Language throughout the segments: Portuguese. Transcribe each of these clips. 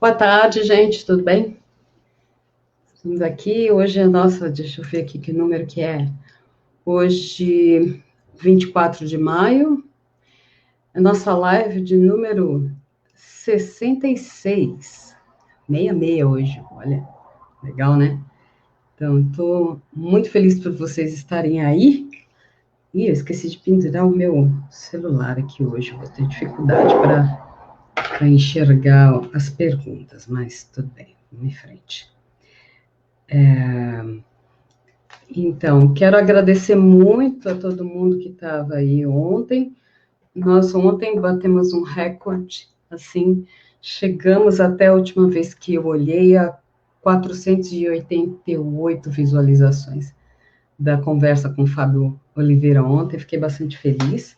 Boa tarde, gente, tudo bem? Estamos aqui, hoje nossa, deixa eu ver aqui que número que é. Hoje, 24 de maio, a nossa live de número 66. 66 hoje, olha, legal, né? Então, estou muito feliz por vocês estarem aí. Ih, eu esqueci de pendurar o meu celular aqui hoje, vou ter dificuldade para enxergar as perguntas, mas tudo bem, vamos em frente. Então, quero agradecer muito a todo mundo que estava aí ontem. Nós ontem batemos um recorde, assim, chegamos até a última vez que eu olhei a 488 visualizações da conversa com o Fábio Oliveira ontem. Fiquei bastante feliz,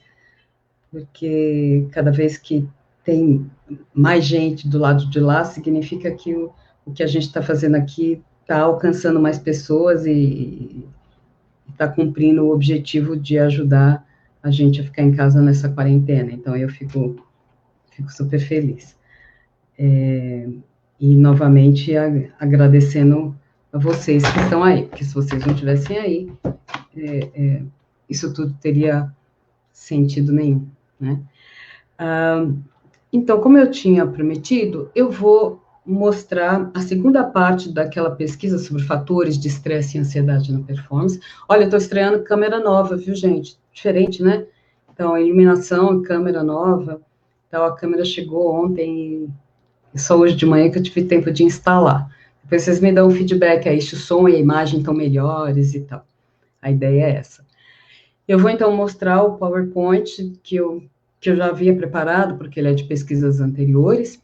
porque cada vez que tem mais gente do lado de lá, significa que o que a gente está fazendo aqui está alcançando mais pessoas e está cumprindo o objetivo de ajudar a gente a ficar em casa nessa quarentena. Então, eu fico super feliz. E, novamente, agradecendo a vocês que estão aí, porque se vocês não estivessem aí, isso tudo teria sentido nenhum, né? Então, como eu tinha prometido, eu vou mostrar a segunda parte daquela pesquisa sobre fatores de estresse e ansiedade na performance. Olha, eu estou estreando câmera nova, viu, gente? Diferente, né? Então, a iluminação, câmera nova. Então, a câmera chegou ontem e só hoje de manhã que eu tive tempo de instalar. Depois vocês me dão um feedback aí, se o som e a imagem estão melhores e tal. A ideia é essa. Eu vou, então, mostrar o PowerPoint que eu já havia preparado, porque ele é de pesquisas anteriores,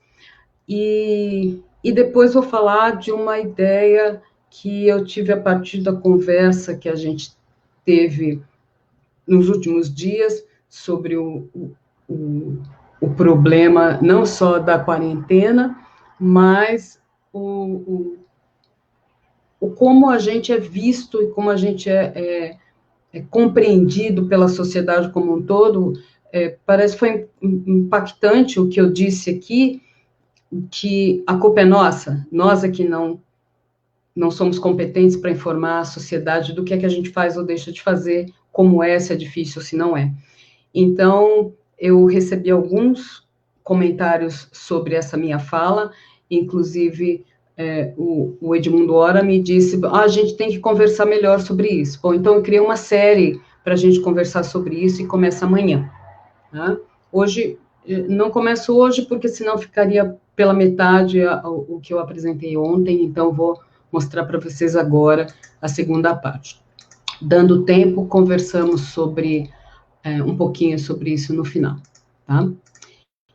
e depois vou falar de uma ideia que eu tive a partir da conversa que a gente teve nos últimos dias sobre o, o problema não só da quarentena, mas o como a gente é visto e como a gente é compreendido pela sociedade como um todo. Parece que foi impactante o que eu disse aqui, que a culpa é nossa, nós é que não somos competentes para informar a sociedade do que é que a gente faz ou deixa de fazer, como é, se é difícil ou se não é. Então, eu recebi alguns comentários sobre essa minha fala, inclusive o Edmundo Hora me disse, a gente tem que conversar melhor sobre isso. Bom, então eu criei uma série para a gente conversar sobre isso e começa amanhã. Tá? Hoje, não começo hoje, porque senão ficaria pela metade o que eu apresentei ontem, então vou mostrar para vocês agora a segunda parte. Dando tempo, conversamos sobre um pouquinho sobre isso no final, tá?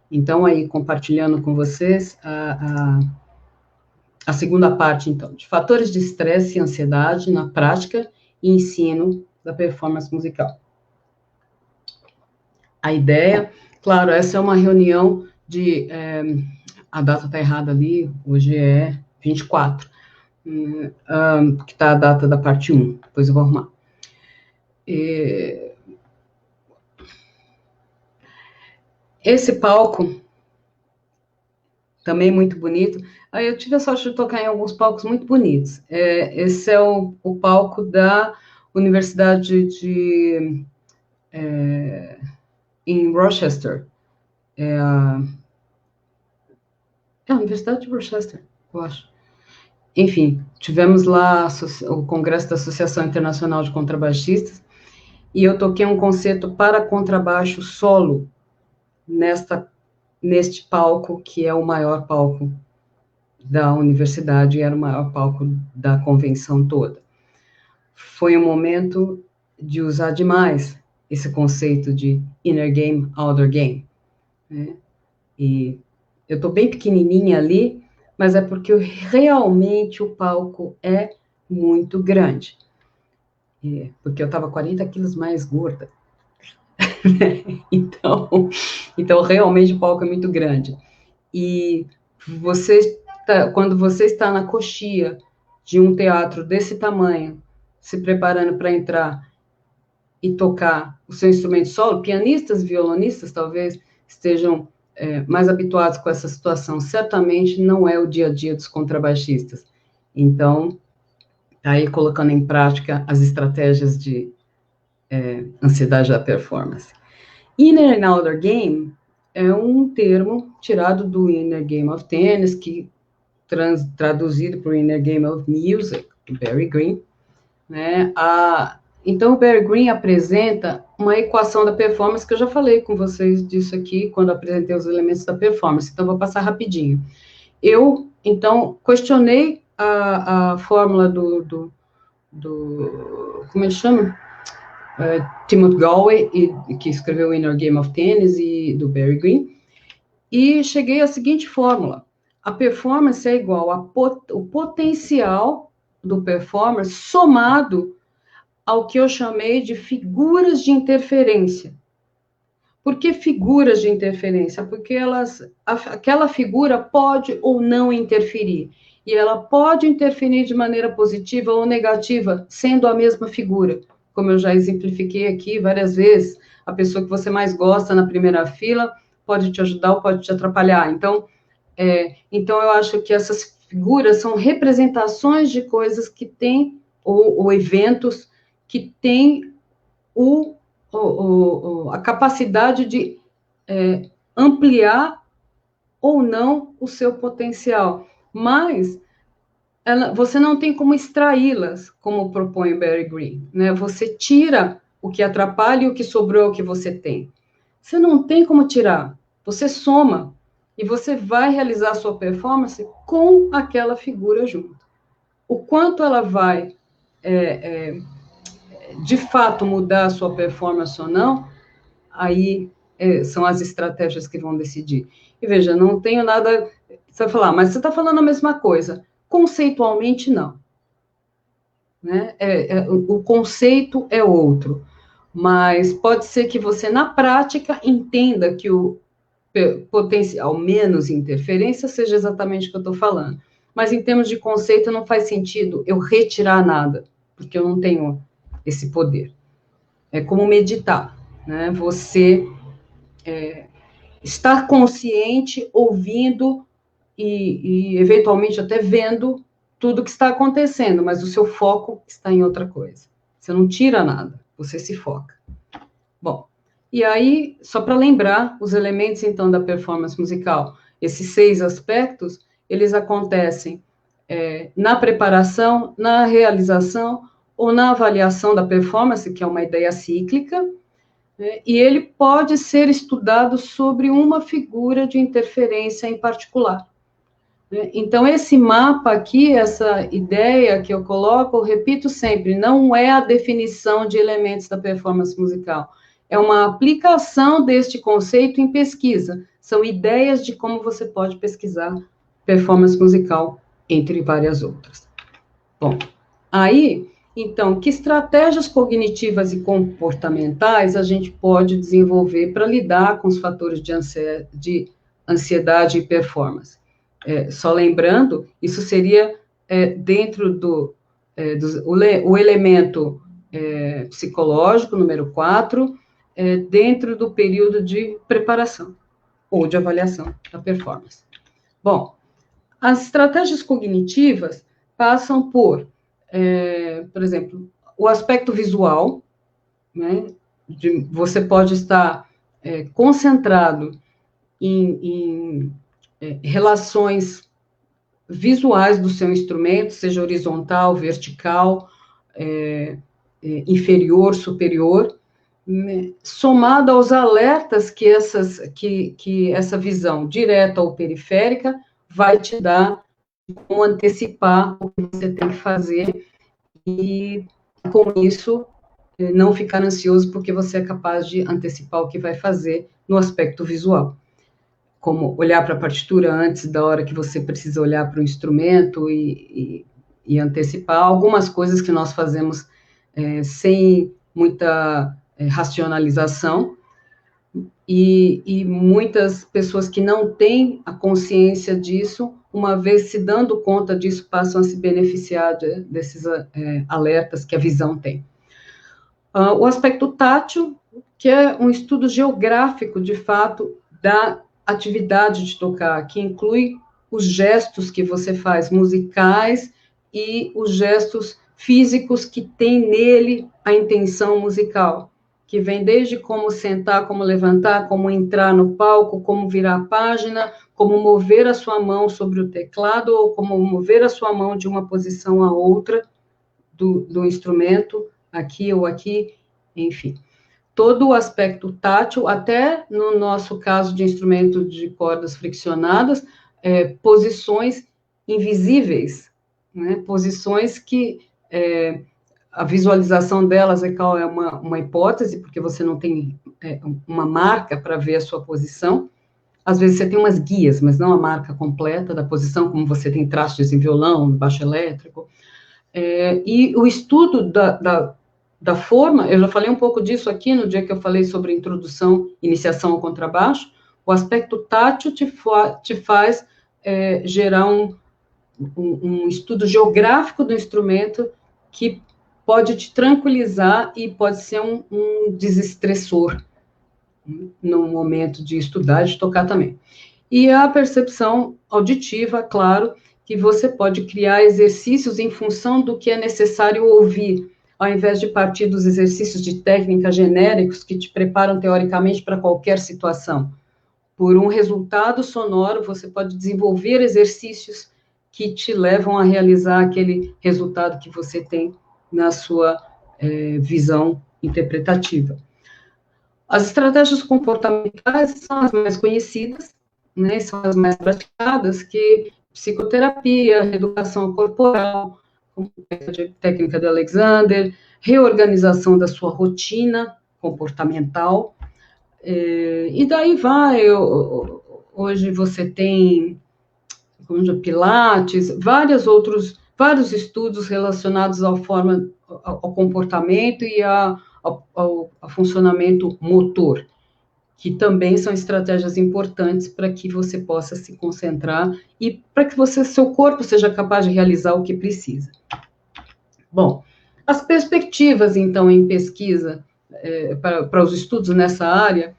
Então, aí, compartilhando com vocês a segunda parte, então, de fatores de estresse e ansiedade na prática e ensino da performance musical. A ideia, claro, essa é uma reunião de... a data está errada ali, hoje é 24, que está a data da parte 1, depois eu vou arrumar. Esse palco, também muito bonito. Aí eu tive a sorte de tocar em alguns palcos muito bonitos. Esse é o palco da Universidade em Rochester. A Universidade de Rochester, eu acho. Enfim, tivemos lá o Congresso da Associação Internacional de Contrabaixistas, e eu toquei um concerto para contrabaixo solo neste palco, que é o maior palco da universidade, e era o maior palco da convenção toda. Foi um momento de usar demais esse conceito de inner game, outer game, né? E eu estou bem pequenininha ali, mas é porque realmente o palco é muito grande. Porque eu estava 40 quilos mais gorda. Então, realmente o palco é muito grande. E quando você está na coxia de um teatro desse tamanho, se preparando para entrar e tocar o seu instrumento solo, pianistas, violonistas talvez estejam mais habituados com essa situação. Certamente não é o dia a dia dos contrabaixistas. Então, aí colocando em prática as estratégias de ansiedade da performance. Inner and Outer Game é um termo tirado do Inner Game of Tennis, que traduzido por Inner Game of Music, do Barry Green, né? Então, o Barry Green apresenta uma equação da performance, que eu já falei com vocês disso aqui, quando apresentei os elementos da performance, então vou passar rapidinho. Eu, então, questionei a fórmula do como ele chama? Timothy Galway, que escreveu o Inner Game of Tennis, e do Barry Green, e cheguei à seguinte fórmula: a performance é igual ao potencial do performer somado ao que eu chamei de figuras de interferência. Por que figuras de interferência? Porque aquela figura pode ou não interferir, e ela pode interferir de maneira positiva ou negativa, sendo a mesma figura. Como eu já exemplifiquei aqui várias vezes, a pessoa que você mais gosta na primeira fila pode te ajudar ou pode te atrapalhar. Então eu acho que essas figuras são representações de coisas que têm, ou eventos que têm a capacidade de ampliar ou não o seu potencial. Mas você não tem como extraí-las, como propõe o Barry Green, né? Você tira o que atrapalha e o que sobrou é o que você tem. Você não tem como tirar, você soma, e você vai realizar a sua performance com aquela figura junto. O quanto ela vai, de fato, mudar a sua performance ou não, aí são as estratégias que vão decidir. E veja, não tenho nada... Você vai falar, mas você está falando a mesma coisa. Conceitualmente, não. Né? O conceito é outro. Mas pode ser que você, na prática, entenda que o potencial menos interferência seja exatamente o que eu estou falando. Mas, em termos de conceito, não faz sentido eu retirar nada, porque eu não tenho esse poder. É como meditar, né? Você estar consciente, ouvindo e eventualmente até vendo tudo que está acontecendo, mas o seu foco está em outra coisa. Você não tira nada, você se foca. Bom, e aí, só para lembrar, os elementos, então, da performance musical, esses 6 aspectos, eles acontecem na preparação, na realização ou na avaliação da performance, que é uma ideia cíclica, né? E ele pode ser estudado sobre uma figura de interferência em particular. Então, esse mapa aqui, essa ideia que eu coloco, eu repito sempre, não é a definição de elementos da performance musical, é uma aplicação deste conceito em pesquisa, são ideias de como você pode pesquisar performance musical, entre várias outras. Bom, aí, então, que estratégias cognitivas e comportamentais a gente pode desenvolver para lidar com os fatores de ansiedade e performance? Só lembrando, isso seria dentro o elemento psicológico, número 4, dentro do período de preparação ou de avaliação da performance. Bom, as estratégias cognitivas passam por exemplo, o aspecto visual, né? Você pode estar concentrado em relações visuais do seu instrumento, seja horizontal, vertical, inferior, superior, né, somado aos alertas que essa visão direta ou periférica vai te dar, como antecipar o que você tem que fazer e, com isso, não ficar ansioso porque você é capaz de antecipar o que vai fazer no aspecto visual. Como olhar para a partitura antes da hora que você precisa olhar para o instrumento e antecipar algumas coisas que nós fazemos sem muita racionalização, e muitas pessoas que não têm a consciência disso, uma vez se dando conta disso, passam a se beneficiar desses alertas que a visão tem. O aspecto tátil, que é um estudo geográfico, de fato, da atividade de tocar, que inclui os gestos que você faz, musicais, e os gestos físicos que tem nele a intenção musical, que vem desde como sentar, como levantar, como entrar no palco, como virar a página, como mover a sua mão sobre o teclado, ou como mover a sua mão de uma posição a outra do instrumento, aqui ou aqui, enfim. Todo o aspecto tátil, até no nosso caso de instrumento de cordas friccionadas, posições invisíveis, né? Posições que a visualização delas é uma hipótese, porque você não tem uma marca para ver a sua posição. Às vezes você tem umas guias, mas não a marca completa da posição, como você tem trastes em violão, baixo elétrico. E o estudo da forma, eu já falei um pouco disso aqui no dia que eu falei sobre introdução, iniciação ao contrabaixo. O aspecto tátil te faz gerar um estudo geográfico do instrumento que pode te tranquilizar e pode ser um desestressor no momento de estudar e de tocar também. E a percepção auditiva, claro, que você pode criar exercícios em função do que é necessário ouvir, ao invés de partir dos exercícios de técnica genéricos que te preparam teoricamente para qualquer situação. Por um resultado sonoro, você pode desenvolver exercícios que te levam a realizar aquele resultado que você tem na sua visão interpretativa. As estratégias comportamentais são as mais conhecidas, né, são as mais praticadas, que psicoterapia, reeducação corporal, como a técnica de Alexander, reorganização da sua rotina comportamental, e daí vai. Hoje você tem Pilates, vários estudos relacionados ao comportamento e ao funcionamento motor, que também são estratégias importantes para que você possa se concentrar e para que seu corpo seja capaz de realizar o que precisa. Bom, as perspectivas, então, em pesquisa para os estudos nessa área,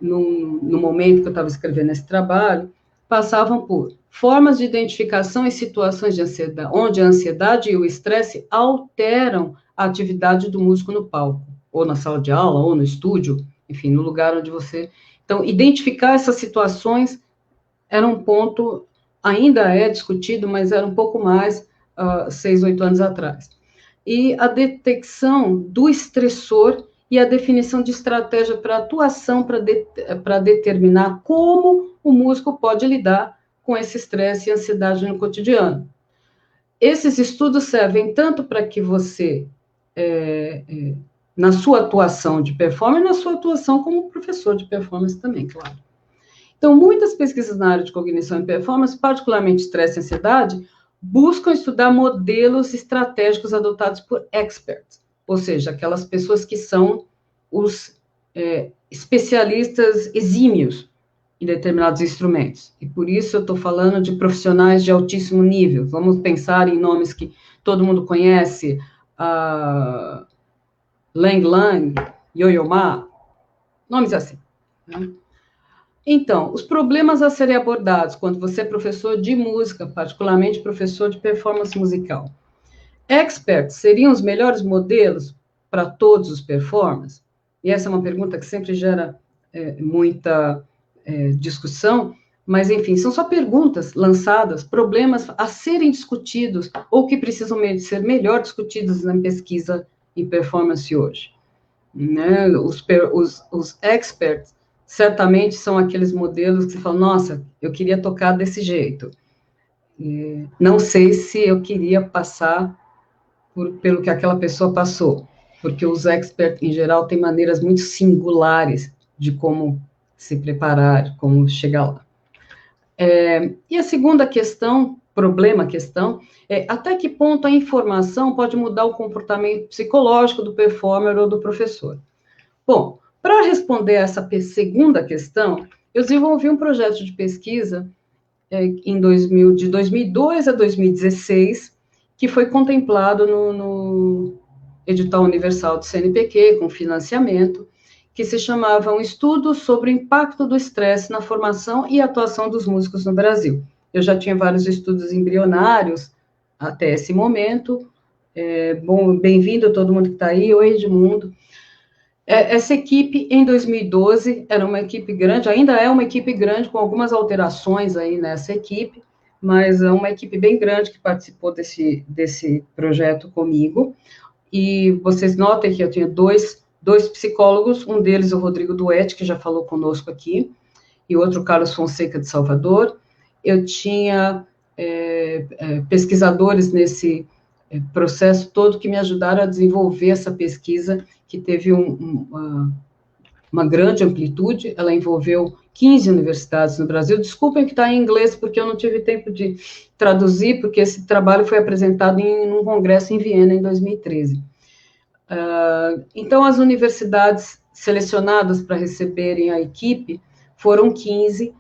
no momento que eu estava escrevendo esse trabalho, passavam por formas de identificação em situações de ansiedade, onde a ansiedade e o estresse alteram a atividade do músico no palco, ou na sala de aula, ou no estúdio, enfim, no lugar onde você... Então, identificar essas situações era um ponto, ainda é discutido, mas era um pouco mais 6, 8 anos atrás. E a detecção do estressor e a definição de estratégia para atuação para determinar como o músico pode lidar com esse estresse e ansiedade no cotidiano. Esses estudos servem tanto para que você, na sua atuação de performance, na sua atuação como professor de performance também, claro. Então, muitas pesquisas na área de cognição e performance, particularmente estresse e ansiedade, buscam estudar modelos estratégicos adotados por experts, ou seja, aquelas pessoas que são os especialistas exímios em determinados instrumentos. E por isso eu estou falando de profissionais de altíssimo nível. Vamos pensar em nomes que todo mundo conhece, Lang Lang, Yo-Yo Ma, nomes assim, né? Então, os problemas a serem abordados quando você é professor de música, particularmente professor de performance musical. Experts seriam os melhores modelos para todos os performers? E essa é uma pergunta que sempre gera muita discussão, mas, enfim, são só perguntas lançadas, problemas a serem discutidos ou que precisam ser melhor discutidos na pesquisa em performance hoje. Né? Os experts certamente são aqueles modelos que você fala, nossa, eu queria tocar desse jeito. Não sei se eu queria passar pelo que aquela pessoa passou, porque os experts, em geral, têm maneiras muito singulares de como se preparar, como chegar lá. E a segunda questão, questão, é até que ponto a informação pode mudar o comportamento psicológico do performer ou do professor. Bom, para responder a essa segunda questão, eu desenvolvi um projeto de pesquisa de 2002 a 2016, que foi contemplado no edital universal do CNPq, com financiamento, que se chamava Um Estudo sobre o Impacto do Estresse na Formação e Atuação dos Músicos no Brasil. Eu já tinha vários estudos embrionários até esse momento. Bom, bem-vindo a todo mundo que está aí. Oi, Edmundo. Essa equipe, em 2012, era uma equipe grande, ainda é uma equipe grande, com algumas alterações aí nessa equipe, mas é uma equipe bem grande que participou desse projeto comigo. E vocês notem que eu tinha dois psicólogos, um deles o Rodrigo Duetti, que já falou conosco aqui, e outro Carlos Fonseca de Salvador. Eu tinha pesquisadores nesse processo todo que me ajudaram a desenvolver essa pesquisa, que teve uma grande amplitude. Ela envolveu 15 universidades no Brasil. Desculpem que está em inglês, porque eu não tive tempo de traduzir, porque esse trabalho foi apresentado em um congresso em Viena, em 2013. Então, as universidades selecionadas para receberem a equipe foram 15.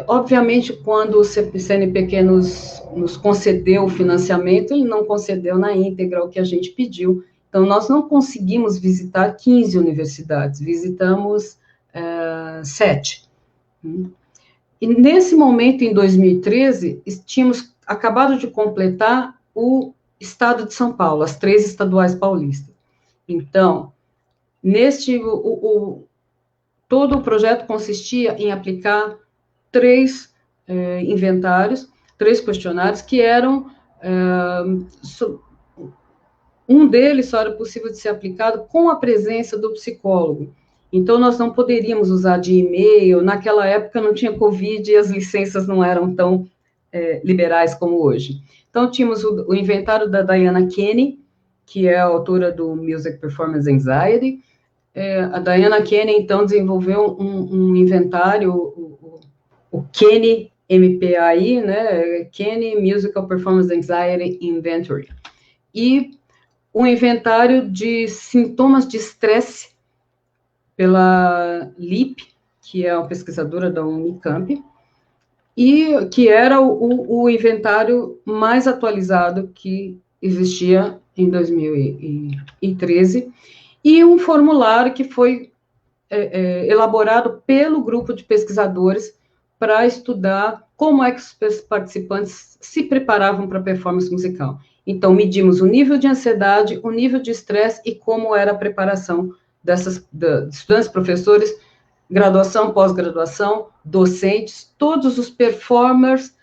Obviamente, quando o CNPq nos concedeu o financiamento, ele não concedeu na íntegra o que a gente pediu. Então, nós não conseguimos visitar 15 universidades, visitamos 7. E nesse momento, em 2013, tínhamos acabado de completar o Estado de São Paulo, as 3 estaduais paulistas. Então, todo o projeto consistia em aplicar 3 inventários, 3 questionários, que eram... um deles só era possível de ser aplicado com a presença do psicólogo. Então, nós não poderíamos usar de e-mail. Naquela época não tinha Covid e as licenças não eram tão liberais como hoje. Então, tínhamos o inventário da Diana Kenny, que é a autora do Music Performance Anxiety. A Diana Kenny, então, desenvolveu um inventário, o Kenny MPAI, né? Kenny Musical Performance Anxiety Inventory. E um inventário de sintomas de estresse pela Lipp, que é uma pesquisadora da Unicamp, e que era o inventário mais atualizado que existia em 2013, e um formulário que foi elaborado pelo grupo de pesquisadores para estudar como é que os participantes se preparavam para a performance musical. Então, medimos o nível de ansiedade, o nível de estresse e como era a preparação de estudantes, professores, graduação, pós-graduação, docentes, todos os performers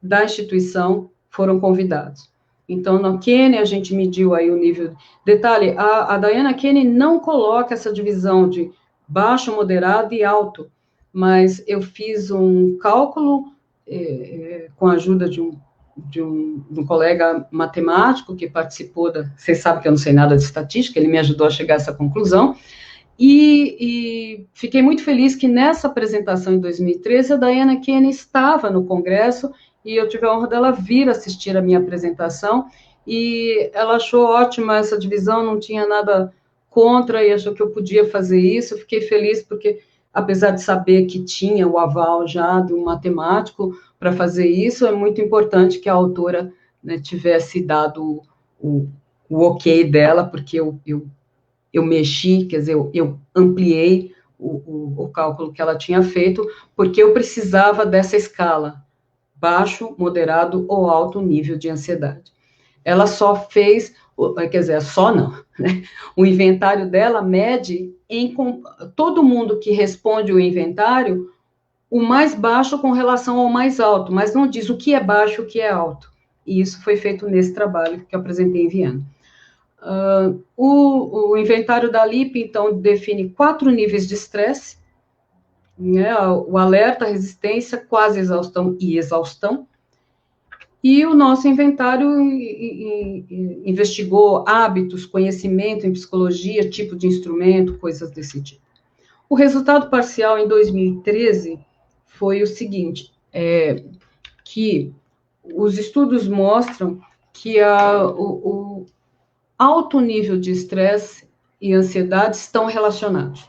da instituição foram convidados. Então, na Kenny, a gente mediu aí o nível... Detalhe, a Diana Kenny não coloca essa divisão de baixo, moderado e alto, mas eu fiz um cálculo com a ajuda de um colega matemático que participou Vocês sabem que eu não sei nada de estatística, ele me ajudou a chegar a essa conclusão, e fiquei muito feliz que nessa apresentação em 2013, a Diana Kenny estava no congresso, e eu tive a honra dela vir assistir a minha apresentação, e ela achou ótima essa divisão, não tinha nada contra, e achou que eu podia fazer isso. Eu fiquei feliz porque, apesar de saber que tinha o aval já de um matemático para fazer isso, é muito importante que a autora, né, tivesse dado o ok dela, porque eu mexi, quer dizer, eu ampliei o cálculo que ela tinha feito, porque eu precisava dessa escala, baixo, moderado ou alto nível de ansiedade. Ela só fez, quer dizer, só não, né? O inventário dela mede todo mundo que responde o inventário, o mais baixo com relação ao mais alto, mas não diz o que é baixo e o que é alto. E isso foi feito nesse trabalho que eu apresentei em Viena. O inventário da Lipp, então, define 4 níveis de estresse, né? O alerta, resistência, quase exaustão e exaustão. E o nosso inventário investigou hábitos, conhecimento em psicologia, tipo de instrumento, coisas desse tipo. O resultado parcial em 2013 foi o seguinte, que os estudos mostram que o alto nível de estresse e ansiedade estão relacionados.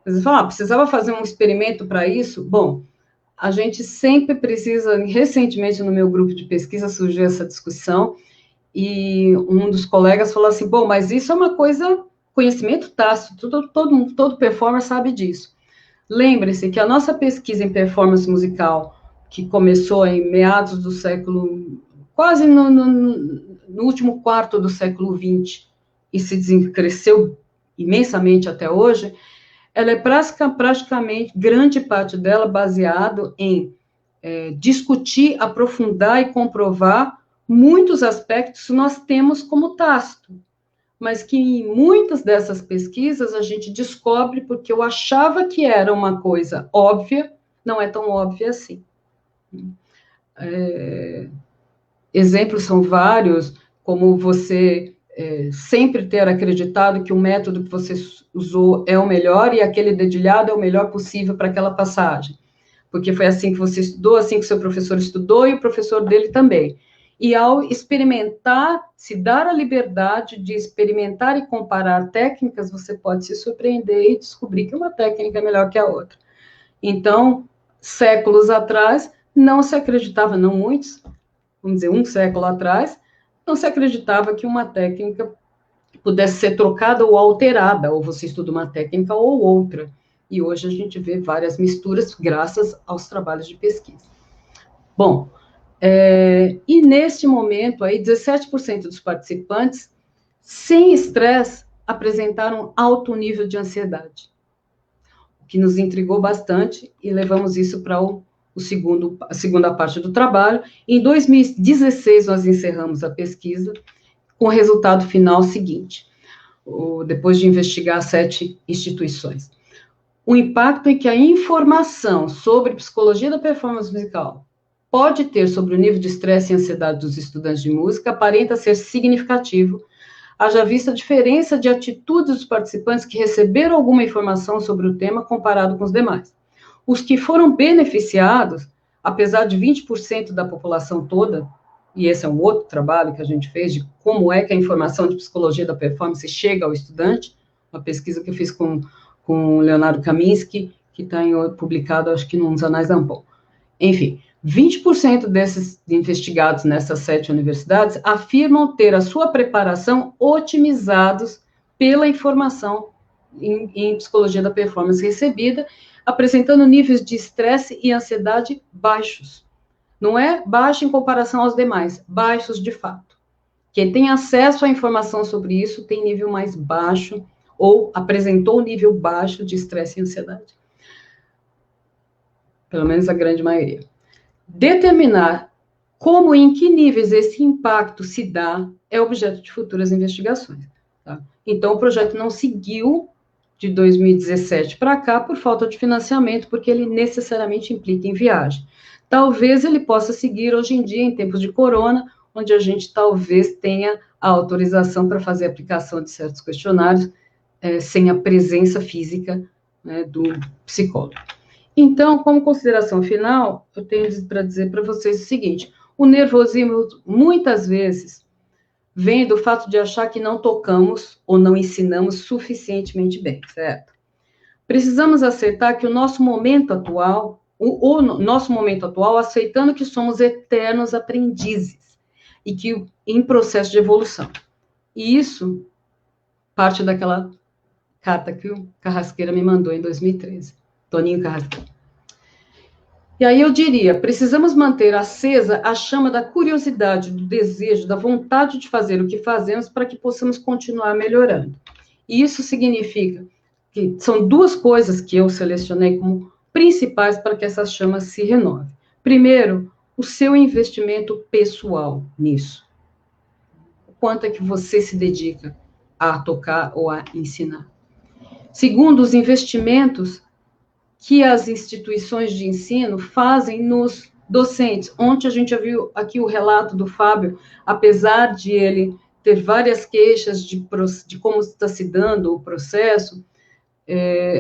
Você fala, precisava fazer um experimento para isso? Bom, a gente sempre precisa... Recentemente, no meu grupo de pesquisa, surgiu essa discussão, e um dos colegas falou assim, bom, mas isso é uma coisa conhecimento tácito, todo performer sabe disso. Lembre-se que a nossa pesquisa em performance musical, que começou em meados do século, quase no último quarto do século XX, e cresceu imensamente até hoje, ela é praticamente, grande parte dela, baseado em discutir, aprofundar e comprovar muitos aspectos que nós temos como tácito, mas que em muitas dessas pesquisas a gente descobre porque eu achava que era uma coisa óbvia, não é tão óbvia assim. Exemplos são vários, como você sempre ter acreditado que o método que você usou é o melhor e aquele dedilhado é o melhor possível para aquela passagem, porque foi assim que você estudou, assim que seu professor estudou e o professor dele também. E ao experimentar, se dar a liberdade de experimentar e comparar técnicas, você pode se surpreender e descobrir que uma técnica é melhor que a outra. Então, séculos atrás, não se acreditava, não muitos, vamos dizer, um século atrás, não se acreditava que uma técnica pudesse ser trocada ou alterada, ou você estuda uma técnica ou outra. E hoje a gente vê várias misturas graças aos trabalhos de pesquisa. Bom, e neste momento, aí, 17% dos participantes, sem estresse, apresentaram alto nível de ansiedade, o que nos intrigou bastante, e levamos isso para a segunda parte do trabalho. Em 2016, nós encerramos a pesquisa, com o resultado final seguinte, depois de investigar 7 instituições. O impacto em que a informação sobre psicologia da performance musical pode ter sobre o nível de estresse e ansiedade dos estudantes de música aparenta ser significativo, haja vista a diferença de atitudes dos participantes que receberam alguma informação sobre o tema comparado com os demais. Os que foram beneficiados, apesar de 20% da população toda, e esse é um outro trabalho que a gente fez de como é que a informação de psicologia da performance chega ao estudante, uma pesquisa que eu fiz com o Leonardo Kaminski, que está publicado, acho que nos Anais da Ampol. Enfim, 20% desses investigados nessas 7 universidades afirmam ter a sua preparação otimizados pela informação em psicologia da performance recebida, apresentando níveis de estresse e ansiedade baixos. Não é baixo em comparação aos demais, baixos de fato. Quem tem acesso à informação sobre isso tem nível mais baixo ou apresentou nível baixo de estresse e ansiedade. Pelo menos a grande maioria. Determinar como e em que níveis esse impacto se dá é objeto de futuras investigações. Tá? Então, o projeto não seguiu de 2017 para cá por falta de financiamento, porque ele necessariamente implica em viagem. Talvez ele possa seguir hoje em dia, em tempos de corona, onde a gente talvez tenha a autorização para fazer a aplicação de certos questionários sem a presença física, né, do psicólogo. Então, como consideração final, eu tenho para dizer para vocês o seguinte: o nervosismo, muitas vezes, vem do fato de achar que não tocamos ou não ensinamos suficientemente bem, certo? Precisamos aceitar que o nosso momento atual, nosso momento atual, aceitando que somos eternos aprendizes e que em processo de evolução. E isso parte daquela carta que o Carrasqueira me mandou em 2013, Toninho Carrasqueira. E aí eu diria, precisamos manter acesa a chama da curiosidade, do desejo, da vontade de fazer o que fazemos para que possamos continuar melhorando. E isso significa que são 2 coisas que eu selecionei como principais para que essa chama se renove. Primeiro, o seu investimento pessoal nisso. O quanto é que você se dedica a tocar ou a ensinar. Segundo, os investimentos que as instituições de ensino fazem nos docentes. Ontem a gente já viu aqui o relato do Fábio, apesar de ele ter várias queixas de como está se dando o processo,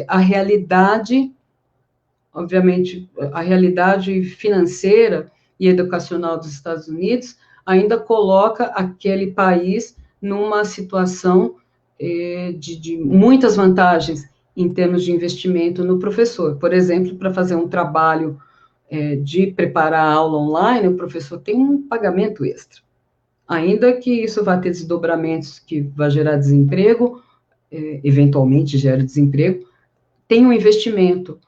a realidade, obviamente, a realidade financeira e educacional dos Estados Unidos ainda coloca aquele país numa situação de muitas vantagens em termos de investimento no professor. Por exemplo, para fazer um trabalho de preparar a aula online, o professor tem um pagamento extra. Ainda que isso vá ter desdobramentos que vai gerar desemprego, eventualmente gera desemprego, tem um investimento.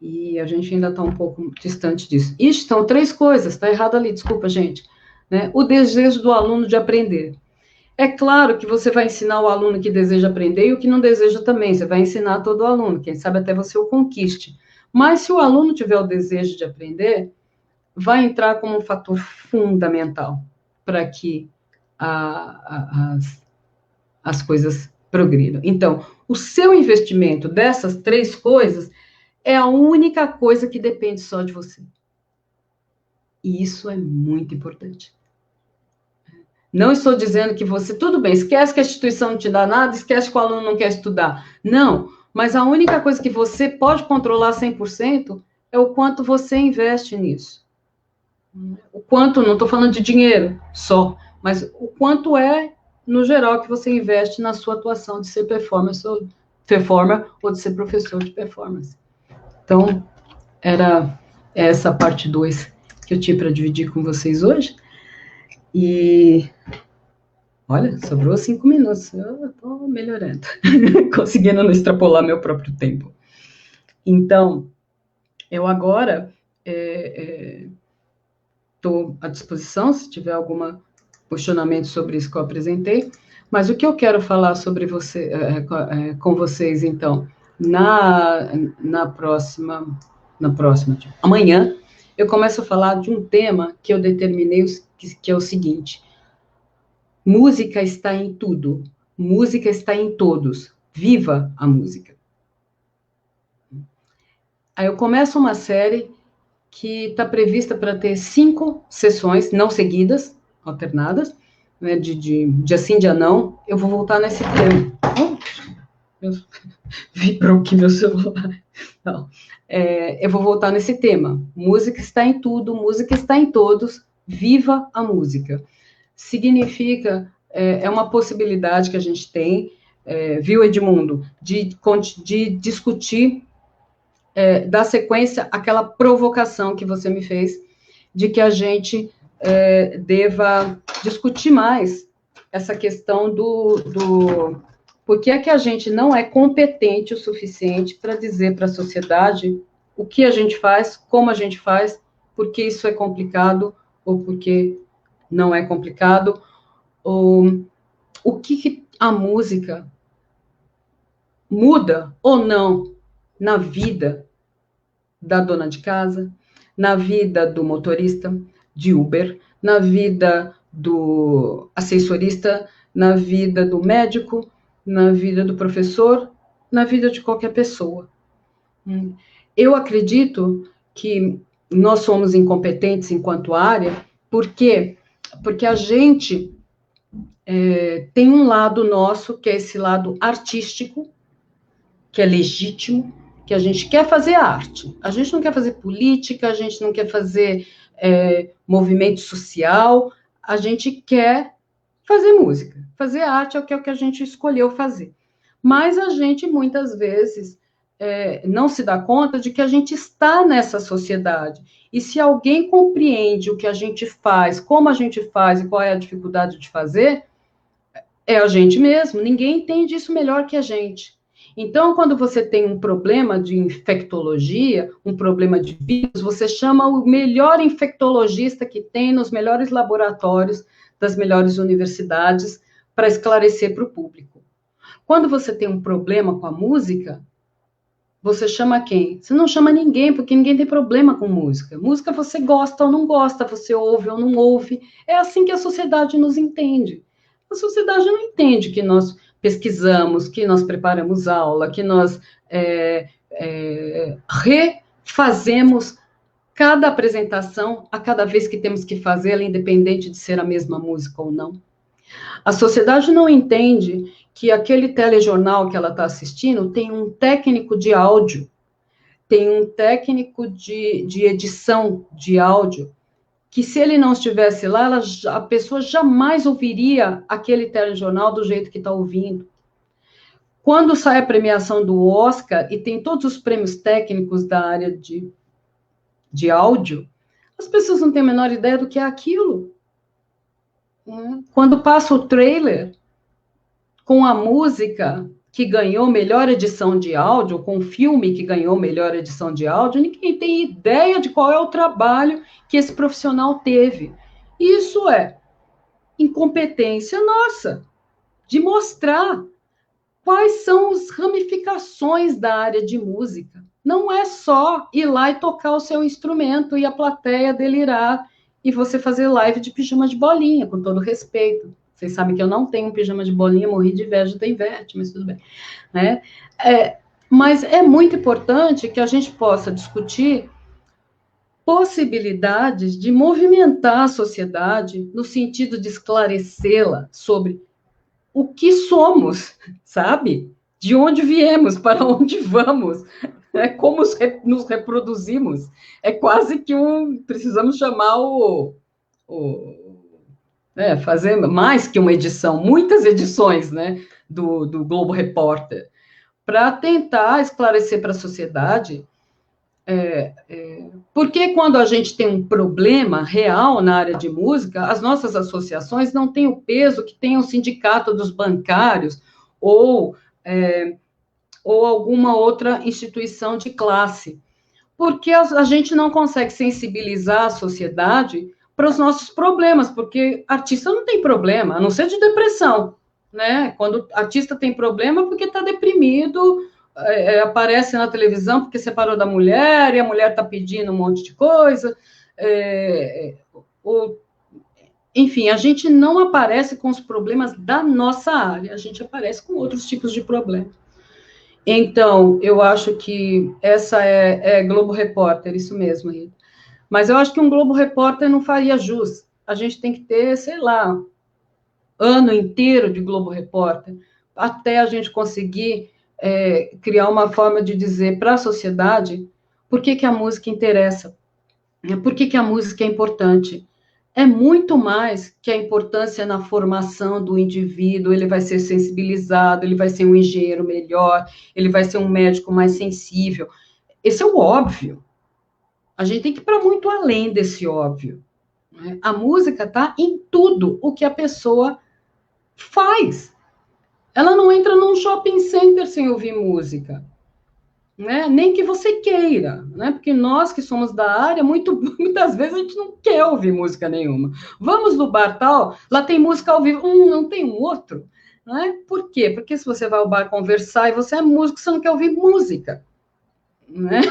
E a gente ainda está um pouco distante disso. Isso são 3 coisas, está errado ali, desculpa, gente. Né? O desejo do aluno de aprender. É claro que você vai ensinar o aluno que deseja aprender e o que não deseja também. Você vai ensinar todo o aluno, quem sabe até você o conquiste. Mas se o aluno tiver o desejo de aprender, vai entrar como um fator fundamental para que as coisas progridam. Então, o seu investimento dessas 3 coisas é a única coisa que depende só de você. E isso é muito importante. Não estou dizendo que você, tudo bem, esquece que a instituição não te dá nada, esquece que o aluno não quer estudar. Não, mas a única coisa que você pode controlar 100% é o quanto você investe nisso. O quanto, não estou falando de dinheiro só, mas o quanto é, no geral, que você investe na sua atuação de ser performer ou de ser professor de performance. Então, era essa parte 2 que eu tinha para dividir com vocês hoje. E, olha, sobrou 5 minutos. Eu estou melhorando. Conseguindo não extrapolar meu próprio tempo. Então, eu agora estou à disposição, se tiver algum questionamento sobre isso que eu apresentei. Mas o que eu quero falar sobre você, com vocês, então, na próxima, tipo, amanhã, eu começo a falar de um tema que eu determinei, que é o seguinte: música está em tudo, música está em todos, viva a música. Aí eu começo uma série que está prevista para ter 5 sessões, não seguidas, alternadas, né, de dia sim, dia não. Eu vou voltar nesse tema. Vibrou aqui meu celular. Não. Eu vou voltar nesse tema. Música está em tudo, música está em todos, viva a música. Significa, é uma possibilidade que a gente tem, viu, Edmundo, de discutir, dar sequência àquela provocação que você me fez, de que a gente deva discutir mais essa questão do por que é que a gente não é competente o suficiente para dizer para a sociedade o que a gente faz, como a gente faz, porque isso é complicado, ou porque não é complicado, ou o que a música muda ou não na vida da dona de casa, na vida do motorista de Uber, na vida do assessorista, na vida do médico, na vida do professor, na vida de qualquer pessoa. Eu acredito que nós somos incompetentes enquanto área, porque a gente tem um lado nosso, que é esse lado artístico, que é legítimo, que a gente quer fazer arte. A gente não quer fazer política, a gente não quer fazer movimento social, a gente quer fazer música. Fazer arte é o que a gente escolheu fazer. Mas a gente, muitas vezes, não se dá conta de que a gente está nessa sociedade. E se alguém compreende o que a gente faz, como a gente faz e qual é a dificuldade de fazer, é a gente mesmo. Ninguém entende isso melhor que a gente. Então, quando você tem um problema de infectologia, um problema de vírus, você chama o melhor infectologista que tem nos melhores laboratórios das melhores universidades para esclarecer para o público. Quando você tem um problema com a música, você chama quem? Você não chama ninguém, porque ninguém tem problema com música. Música você gosta ou não gosta, você ouve ou não ouve. É assim que a sociedade nos entende. A sociedade não entende que nós pesquisamos, que nós preparamos aula, que nós refazemos cada apresentação a cada vez que temos que fazê-la, independente de ser a mesma música ou não. A sociedade não entende que aquele telejornal que ela está assistindo tem um técnico de áudio, tem um técnico de edição de áudio, que se ele não estivesse lá, a pessoa jamais ouviria aquele telejornal do jeito que está ouvindo. Quando sai a premiação do Oscar e tem todos os prêmios técnicos da área de áudio, as pessoas não têm a menor ideia do que é aquilo. Quando passa o trailer com a música que ganhou melhor edição de áudio, com um filme que ganhou melhor edição de áudio, ninguém tem ideia de qual é o trabalho que esse profissional teve. Isso é incompetência nossa, de mostrar quais são as ramificações da área de música. Não é só ir lá e tocar o seu instrumento e a plateia delirar e você fazer live de pijama de bolinha, com todo respeito. Vocês sabem que eu não tenho um pijama de bolinha, morri de inveja da Ivete, mas tudo bem. Né? Mas é muito importante que a gente possa discutir possibilidades de movimentar a sociedade no sentido de esclarecê-la sobre o que somos, sabe? De onde viemos, para onde vamos, como nos reproduzimos. É quase que precisamos chamar fazer mais que uma edição, muitas edições, né, do Globo Repórter, para tentar esclarecer para a sociedade porque quando a gente tem um problema real na área de música, as nossas associações não têm o peso que tem o sindicato dos bancários ou alguma outra instituição de classe, porque a gente não consegue sensibilizar a sociedade para os nossos problemas, porque artista não tem problema, a não ser de depressão, né? Quando artista tem problema, porque está deprimido, aparece na televisão porque separou da mulher, e a mulher está pedindo um monte de coisa, enfim, a gente não aparece com os problemas da nossa área, a gente aparece com outros tipos de problemas. Então, eu acho que essa é Globo Repórter, isso mesmo, Rita. Mas eu acho que um Globo Repórter não faria jus. A gente tem que ter, sei lá, ano inteiro de Globo Repórter, até a gente conseguir criar uma forma de dizer para a sociedade por que a música interessa, por que a música é importante. É muito mais que a importância na formação do indivíduo, ele vai ser sensibilizado, ele vai ser um engenheiro melhor, ele vai ser um médico mais sensível. Esse é o óbvio. A gente tem que ir para muito além desse óbvio. Né? A música está em tudo o que a pessoa faz. Ela não entra num shopping center sem ouvir música. Né? Nem que você queira, né? Porque nós que somos da área, muitas vezes a gente não quer ouvir música nenhuma. Vamos no bar tal, lá tem música ao vivo, não tem um outro. Né? Por quê? Porque se você vai ao bar conversar e você é músico, você não quer ouvir música. Né?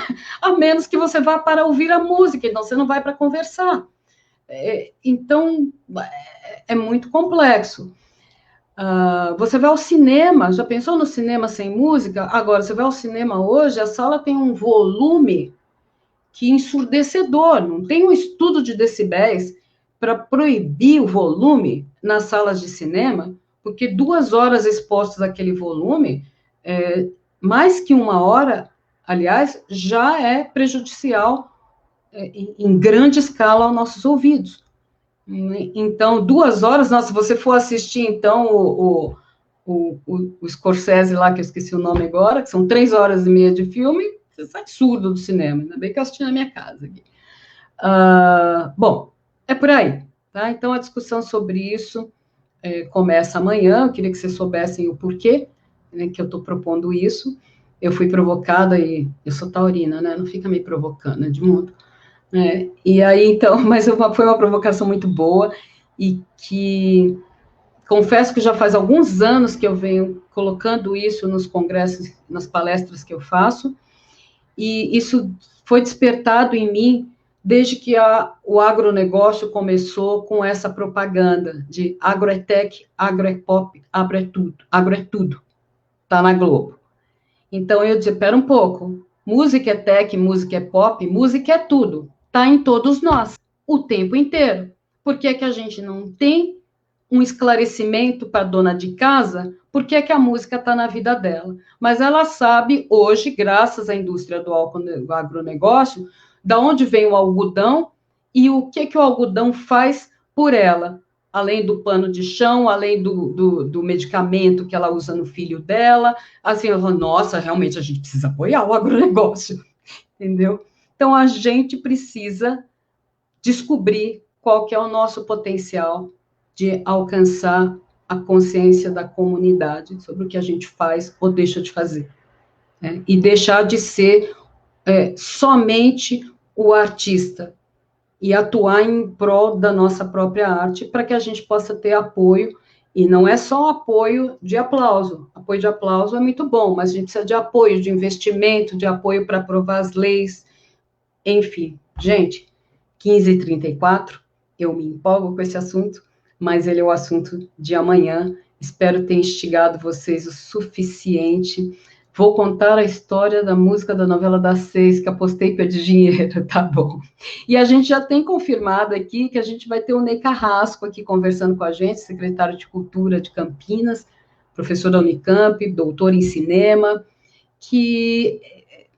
A menos que você vá para ouvir a música, então você não vai para conversar. Então, é muito complexo. Você vai ao cinema, já pensou no cinema sem música? Agora, você vai ao cinema hoje, a sala tem um volume que é ensurdecedor, não tem um estudo de decibéis para proibir o volume nas salas de cinema, porque 2 horas expostas àquele volume, mais que 1 hora, aliás, já é prejudicial em grande escala aos nossos ouvidos. Então, 2 horas, nossa, se você for assistir, então, o Scorsese lá, que eu esqueci o nome agora, que são 3 horas e meia de filme, você sai surdo do cinema, ainda bem que eu assisti na minha casa aqui. Bom, é por aí, tá? Então, a discussão sobre isso começa amanhã, eu queria que vocês soubessem o porquê, né, que eu estou propondo isso. Eu fui provocada e eu sou taurina, né? Não fica me provocando, de mundo. E aí, então, mas foi uma provocação muito boa e que confesso que já faz alguns anos que eu venho colocando isso nos congressos, nas palestras que eu faço, e isso foi despertado em mim desde que o agronegócio começou com essa propaganda de agro é tech, agro é pop, agro é tudo, tá na Globo. Então eu disse, espera um pouco, música é tech, música é pop, música é tudo. Está em todos nós, o tempo inteiro. Por que a gente não tem um esclarecimento para a dona de casa? Por que a música está na vida dela? Mas ela sabe hoje, graças à indústria do agronegócio, da onde vem o algodão e o que o algodão faz por ela. Além do pano de chão, além do medicamento que ela usa no filho dela. Assim, eu falo, nossa, realmente a gente precisa apoiar o agronegócio, entendeu? Então, a gente precisa descobrir qual que é o nosso potencial de alcançar a consciência da comunidade sobre o que a gente faz ou deixa de fazer, né? E deixar de ser somente o artista e atuar em prol da nossa própria arte para que a gente possa ter apoio, e não é só apoio de aplauso é muito bom, mas a gente precisa de apoio, de investimento, de apoio para aprovar as leis, enfim. Gente, 15h34, eu me empolgo com esse assunto, mas ele é o assunto de amanhã. Espero ter instigado vocês o suficiente. Vou contar a história da música da novela das 6, que apostei perdi dinheiro, tá bom. E a gente já tem confirmado aqui que a gente vai ter o Ney Carrasco aqui conversando com a gente, secretário de Cultura de Campinas, professor da Unicamp, doutor em cinema, que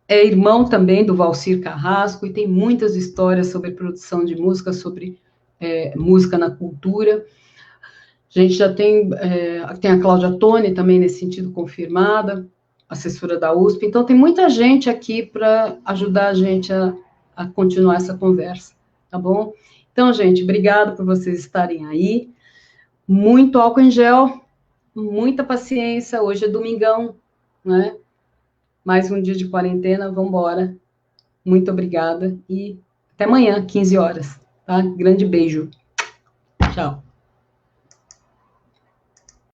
é irmão também do Valcir Carrasco, e tem muitas histórias sobre produção de música, sobre música na cultura. A gente já tem a Cláudia Toni também nesse sentido confirmada, assessora da USP, então tem muita gente aqui para ajudar a gente a continuar essa conversa, tá bom? Então, gente, obrigado por vocês estarem aí, muito álcool em gel, muita paciência, hoje é domingão, né? Mais um dia de quarentena, vamos embora. Muito obrigada e até amanhã, 15 horas, tá? Grande beijo. Tchau.